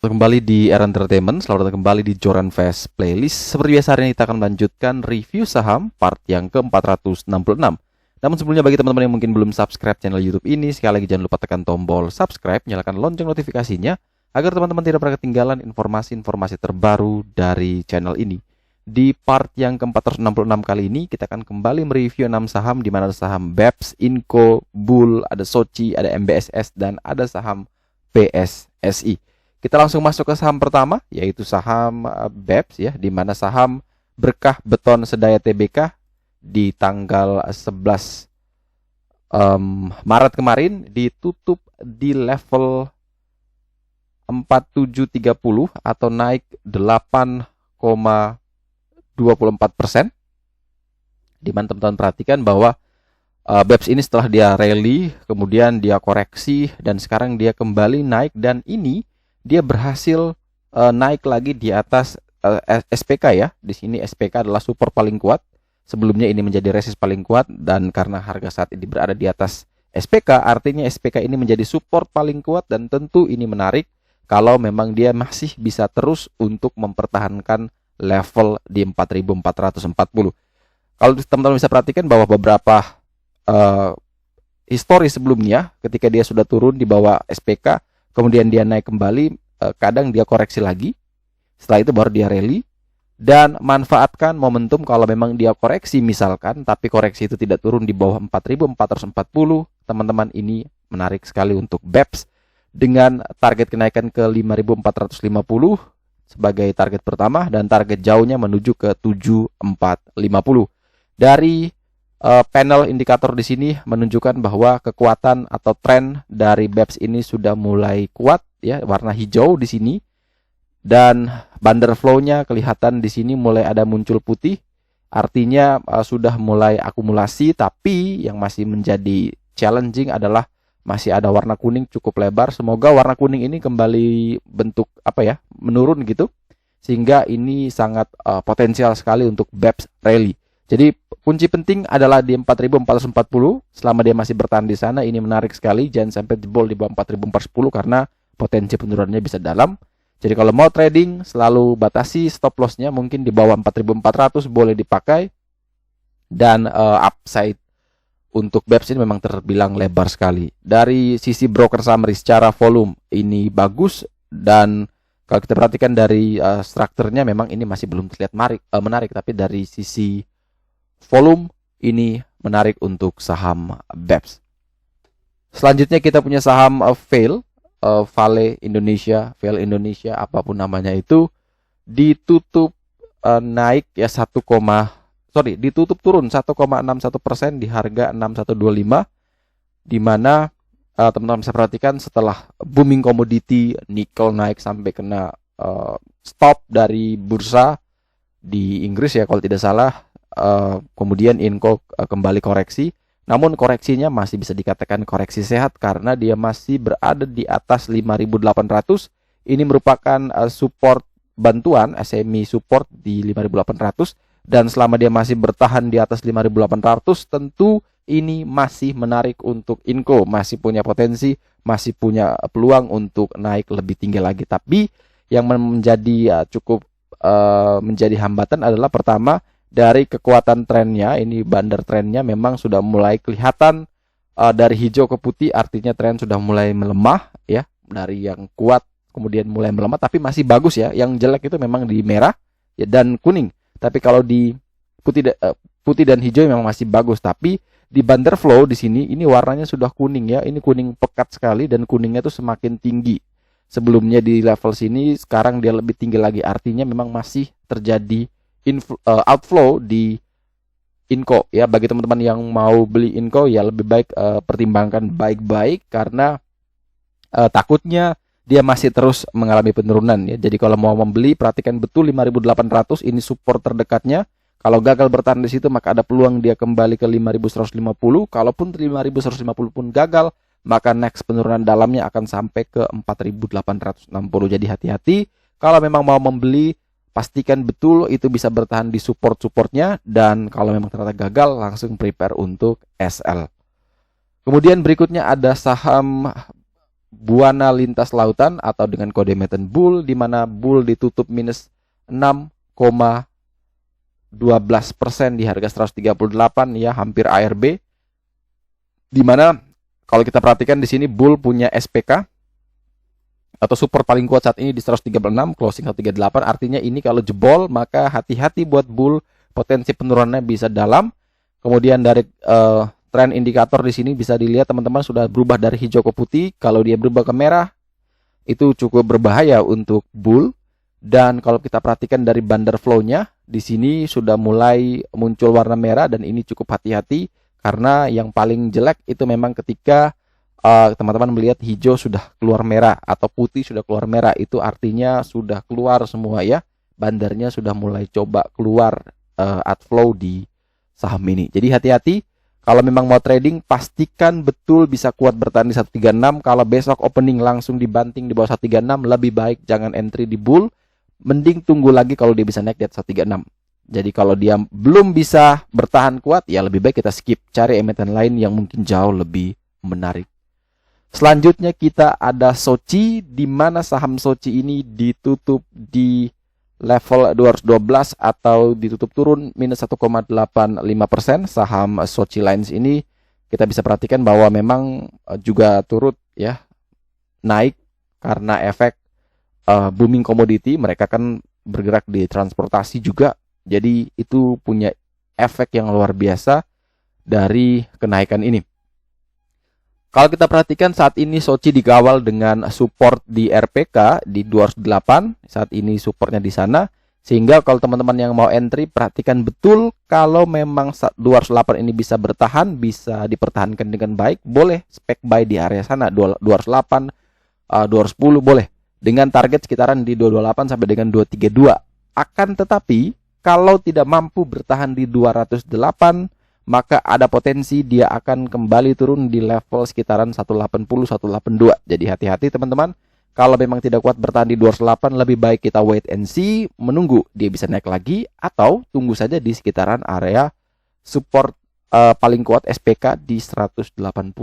Kembali di Era Entertainment, selamat datang kembali di Joran Fest Playlist. Seperti biasa hari ini kita akan melanjutkan review saham part yang ke-466. Namun sebelumnya bagi teman-teman yang mungkin belum subscribe channel YouTube ini, sekali lagi jangan lupa tekan tombol subscribe, nyalakan lonceng notifikasinya agar teman-teman tidak pernah ketinggalan informasi-informasi terbaru dari channel ini. Di part yang ke-466 kali ini kita akan kembali mereview 6 saham, di mana ada saham BEPS, Inco, Bull, ada Soci, ada MBSS, dan ada saham PSSI. Kita langsung masuk ke saham pertama, yaitu saham BEPS ya, di mana saham Berkah Beton Sedaya Tbk di tanggal 11 Maret kemarin ditutup di level 4730 atau naik 8,24%. Di mana teman-teman perhatikan bahwa BEPS ini setelah dia rally, kemudian dia koreksi dan sekarang dia kembali naik, dan ini dia berhasil naik lagi di atas SPK ya. Di sini SPK adalah support paling kuat. Sebelumnya ini menjadi resist paling kuat, dan karena harga saat ini berada di atas SPK, artinya SPK ini menjadi support paling kuat, dan tentu ini menarik kalau memang dia masih bisa terus untuk mempertahankan level di 4440. Kalau teman-teman bisa perhatikan bahwa beberapa histori sebelumnya ketika dia sudah turun di bawah SPK, kemudian dia naik kembali, kadang dia koreksi lagi, setelah itu baru dia rally. Dan manfaatkan momentum kalau memang dia koreksi misalkan, tapi koreksi itu tidak turun di bawah 4440, teman-teman, ini menarik sekali untuk BEPS dengan target kenaikan ke 5450 sebagai target pertama, dan target jauhnya menuju ke 7450. Dari panel indikator di sini menunjukkan bahwa kekuatan atau tren dari BEPS ini sudah mulai kuat ya, warna hijau di sini, dan bandar flow-nya kelihatan di sini mulai ada muncul putih, artinya sudah mulai akumulasi. Tapi yang masih menjadi challenging adalah masih ada warna kuning cukup lebar. Semoga warna kuning ini kembali bentuk menurun gitu, sehingga ini sangat potensial sekali untuk BEPS rally. Jadi kunci penting adalah di 4440, selama dia masih bertahan di sana ini menarik sekali, jangan sampai jebol di bawah 4410 karena potensi penurunannya bisa dalam. Jadi kalau mau trading selalu batasi stop loss-nya mungkin di bawah 4400 boleh dipakai, dan upside untuk BEPS ini memang terbilang lebar sekali. Dari sisi broker summary secara volume ini bagus, dan kalau kita perhatikan dari strukturnya memang ini masih belum terlihat menarik, tapi dari sisi volume ini menarik untuk saham BEPS. Selanjutnya kita punya saham Vale Indonesia, apapun namanya itu, ditutup naik ya ditutup turun 1,61% di harga 6125, di mana teman-teman bisa perhatikan setelah booming komoditi nikel naik sampai kena stop dari bursa di Inggris ya kalau tidak salah. Kemudian Inco kembali koreksi, namun koreksinya masih bisa dikatakan koreksi sehat karena dia masih berada di atas 5.800. Ini merupakan support bantuan, SME support di 5.800, dan selama dia masih bertahan di atas 5.800, tentu ini masih menarik untuk Inco, masih punya potensi, masih punya peluang untuk naik lebih tinggi lagi. Tapi yang menjadi cukup menjadi hambatan adalah pertama, dari kekuatan trennya, ini bandar trennya memang sudah mulai kelihatan dari hijau ke putih, artinya tren sudah mulai melemah ya, dari yang kuat kemudian mulai melemah, tapi masih bagus ya. Yang jelek itu memang di merah ya, dan kuning. Tapi kalau di putih dan hijau memang masih bagus. Tapi di bandar flow di sini ini warnanya sudah kuning ya, ini kuning pekat sekali, dan kuningnya itu semakin tinggi. Sebelumnya di level sini, sekarang dia lebih tinggi lagi, artinya memang masih terjadi outflow di Inco ya. Bagi teman-teman yang mau beli Inco ya lebih baik pertimbangkan baik-baik, karena takutnya dia masih terus mengalami penurunan ya. Jadi kalau mau membeli perhatikan betul 5.800 ini support terdekatnya. Kalau gagal bertahan di situ maka ada peluang dia kembali ke 5.150. Kalaupun 5.150 pun gagal, maka next penurunan dalamnya akan sampai ke 4.860. Jadi hati-hati kalau memang mau membeli, pastikan betul itu bisa bertahan di support-supportnya, dan kalau memang ternyata gagal langsung prepare untuk SL. Kemudian berikutnya ada saham buana lintas lautan atau dengan kode Maiden Bull, di mana Bull ditutup minus 6,12% di harga 138 ya, hampir ARB. Di mana kalau kita perhatikan di sini Bull punya SPK atau support paling kuat saat ini di 136, closing 138. Artinya ini kalau jebol maka hati-hati buat Bull, potensi penurunannya bisa dalam. Kemudian dari tren indikator di sini bisa dilihat teman-teman sudah berubah dari hijau ke putih. Kalau dia berubah ke merah itu cukup berbahaya untuk Bull. Dan kalau kita perhatikan dari bandar flow-nya di sini sudah mulai muncul warna merah, dan ini cukup hati-hati karena yang paling jelek itu memang ketika teman-teman melihat hijau sudah keluar merah atau putih sudah keluar merah, itu artinya sudah keluar semua ya. Bandarnya sudah mulai coba keluar outflow di saham ini. Jadi hati-hati kalau memang mau trading, pastikan betul bisa kuat bertahan di 136. Kalau besok opening langsung dibanting di bawah 136, lebih baik jangan entry di Bull. Mending tunggu lagi kalau dia bisa naik di atas 136. Jadi kalau dia belum bisa bertahan kuat, ya lebih baik kita skip, cari emiten lain yang mungkin jauh lebih menarik. Selanjutnya kita ada Soci, di mana saham Soci ini ditutup di level 212 atau ditutup turun minus 1,85%. Saham Soci Lines ini kita bisa perhatikan bahwa memang juga turut ya naik karena efek booming komoditi. Mereka kan bergerak di transportasi juga, jadi itu punya efek yang luar biasa dari kenaikan ini. Kalau kita perhatikan saat ini Soci dikawal dengan support di RPK di 208. Saat ini supportnya di sana. Sehingga kalau teman-teman yang mau entry, perhatikan betul kalau memang 208 ini bisa bertahan, bisa dipertahankan dengan baik, boleh spek buy di area sana 208, 210 boleh. Dengan target sekitaran di 228 sampai dengan 232. Akan tetapi kalau tidak mampu bertahan di 208, maka ada potensi dia akan kembali turun di level sekitaran 180, 182. Jadi hati-hati teman-teman. Kalau memang tidak kuat bertahan di 208, lebih baik kita wait and see, menunggu dia bisa naik lagi, atau tunggu saja di sekitaran area support paling kuat SPK di 180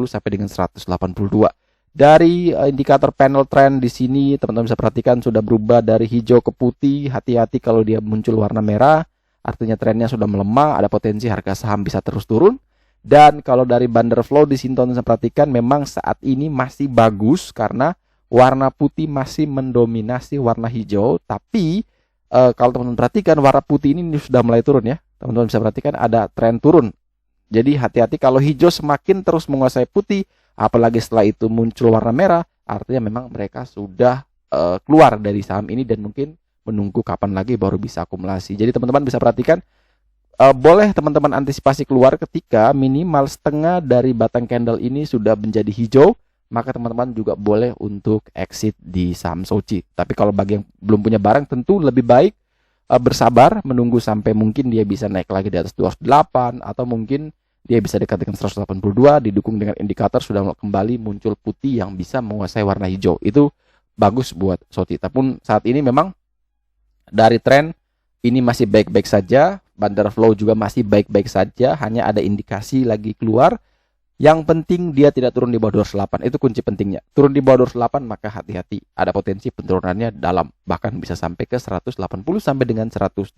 sampai dengan 182. Dari indikator panel trend di sini teman-teman bisa perhatikan sudah berubah dari hijau ke putih. Hati-hati kalau dia muncul warna merah, artinya trennya sudah melemah, ada potensi harga saham bisa terus turun. Dan kalau dari bandar flow di sini teman-teman bisa perhatikan memang saat ini masih bagus karena warna putih masih mendominasi warna hijau. Tapi kalau teman-teman perhatikan warna putih ini sudah mulai turun ya. Teman-teman bisa perhatikan ada tren turun. Jadi hati-hati kalau hijau semakin terus menguasai putih, apalagi setelah itu muncul warna merah, artinya memang mereka sudah keluar dari saham ini dan mungkin menunggu kapan lagi baru bisa akumulasi. Jadi teman-teman bisa perhatikan, boleh teman-teman antisipasi keluar ketika minimal setengah dari batang candle ini sudah menjadi hijau, maka teman-teman juga boleh untuk exit di saham Soci. Tapi kalau bagi yang belum punya barang, tentu lebih baik bersabar menunggu sampai mungkin dia bisa naik lagi di atas 208 atau mungkin dia bisa dekat dengan 182, didukung dengan indikator sudah kembali muncul putih yang bisa menguasai warna hijau. Itu bagus buat Soci. Tapi saat ini memang dari tren ini masih baik-baik saja, bandar flow juga masih baik-baik saja, hanya ada indikasi lagi keluar. Yang penting dia tidak turun di bawah 208, itu kunci pentingnya. Turun di bawah 208 maka hati-hati, ada potensi penurunannya dalam, bahkan bisa sampai ke 180 sampai dengan 182.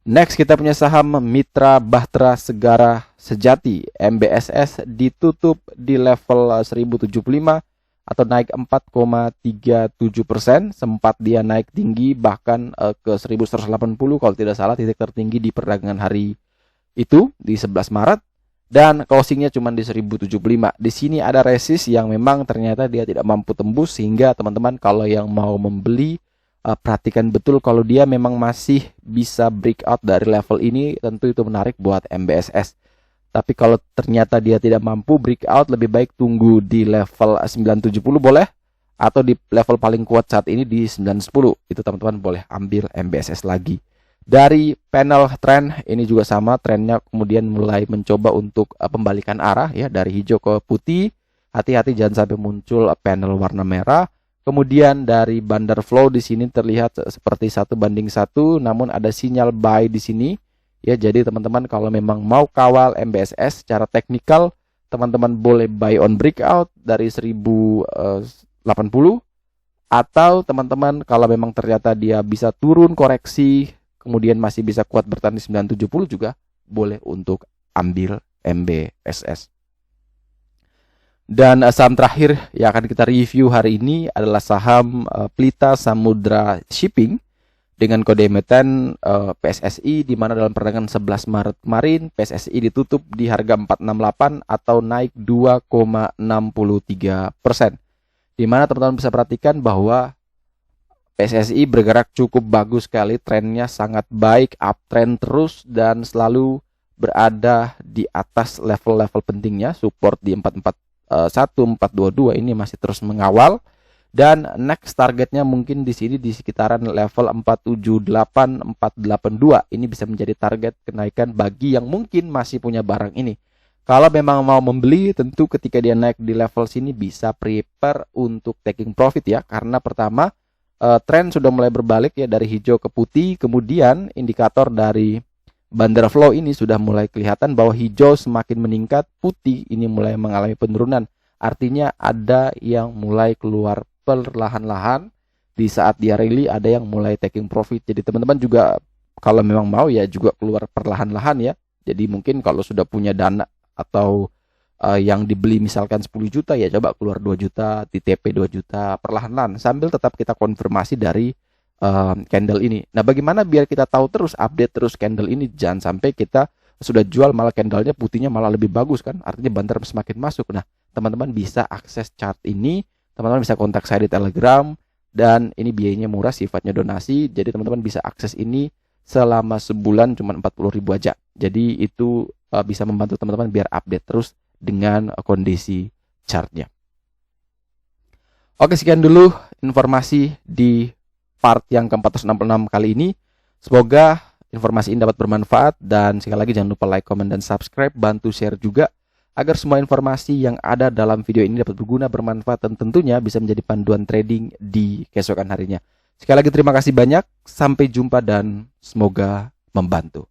Next kita punya saham Mitra Bahtera Segara Sejati, MBSS, ditutup di level 1075 atau naik 4,37%. Sempat dia naik tinggi bahkan ke 1180 kalau tidak salah, titik tertinggi di perdagangan hari itu di 11 Maret. Dan closingnya cuma di 1075. Di sini ada resist yang memang ternyata dia tidak mampu tembus, sehingga teman-teman kalau yang mau membeli, perhatikan betul kalau dia memang masih bisa breakout dari level ini, tentu itu menarik buat MBSS. Tapi kalau ternyata dia tidak mampu breakout, lebih baik tunggu di level 970 boleh, atau di level paling kuat saat ini di 910. Itu teman-teman boleh ambil MBSS lagi. Dari panel trend ini juga sama, trennya kemudian mulai mencoba untuk pembalikan arah ya, dari hijau ke putih. Hati-hati jangan sampai muncul panel warna merah. Kemudian dari bandar flow di sini terlihat seperti 1:1, namun ada sinyal buy di sini. Ya, jadi teman-teman kalau memang mau kawal MBSS secara teknikal, teman-teman boleh buy on breakout dari 1080, atau teman-teman kalau memang ternyata dia bisa turun koreksi kemudian masih bisa kuat bertahan di 970 juga boleh untuk ambil MBSS. Dan saham terakhir yang akan kita review hari ini adalah saham Pelita Samudra Shipping dengan kode emiten PSSI, di mana dalam perdagangan 11 Maret kemarin PSSI ditutup di harga 468 atau naik 2,63%. Di mana teman-teman bisa perhatikan bahwa PSSI bergerak cukup bagus sekali, trennya sangat baik, uptrend terus dan selalu berada di atas level-level pentingnya. Support di 441, 422 ini masih terus mengawal. Dan next targetnya mungkin di sini di sekitaran level 478, 482. Ini bisa menjadi target kenaikan bagi yang mungkin masih punya barang ini. Kalau memang mau membeli, tentu ketika dia naik di level sini bisa prepare untuk taking profit ya. Karena pertama, tren sudah mulai berbalik ya dari hijau ke putih. Kemudian indikator dari Bandara Flow ini sudah mulai kelihatan bahwa hijau semakin meningkat, putih ini mulai mengalami penurunan. Artinya ada yang mulai keluar perlahan-lahan. Di saat dia rally ada yang mulai taking profit. Jadi teman-teman juga kalau memang mau ya juga keluar perlahan-lahan ya. Jadi mungkin kalau sudah punya dana atau yang dibeli misalkan 10 juta ya coba keluar 2 juta, di TP 2 juta perlahan-lahan sambil tetap kita konfirmasi dari candle ini. Nah, bagaimana biar kita tahu terus, update terus candle ini, jangan sampai kita sudah jual malah candlenya putihnya malah lebih bagus kan, artinya banter semakin masuk. Nah, teman-teman bisa akses chart ini, teman-teman bisa kontak saya di Telegram, dan ini biayanya murah, sifatnya donasi, jadi teman-teman bisa akses ini selama sebulan cuma 40.000 aja. Jadi itu bisa membantu teman-teman biar update terus dengan kondisi chartnya. Oke, sekian dulu informasi di part yang ke-466 kali ini. Semoga informasi ini dapat bermanfaat, dan sekali lagi jangan lupa like, comment, dan subscribe, bantu share juga agar semua informasi yang ada dalam video ini dapat berguna, bermanfaat, dan tentunya bisa menjadi panduan trading di keesokan harinya. Sekali lagi terima kasih banyak, sampai jumpa dan semoga membantu.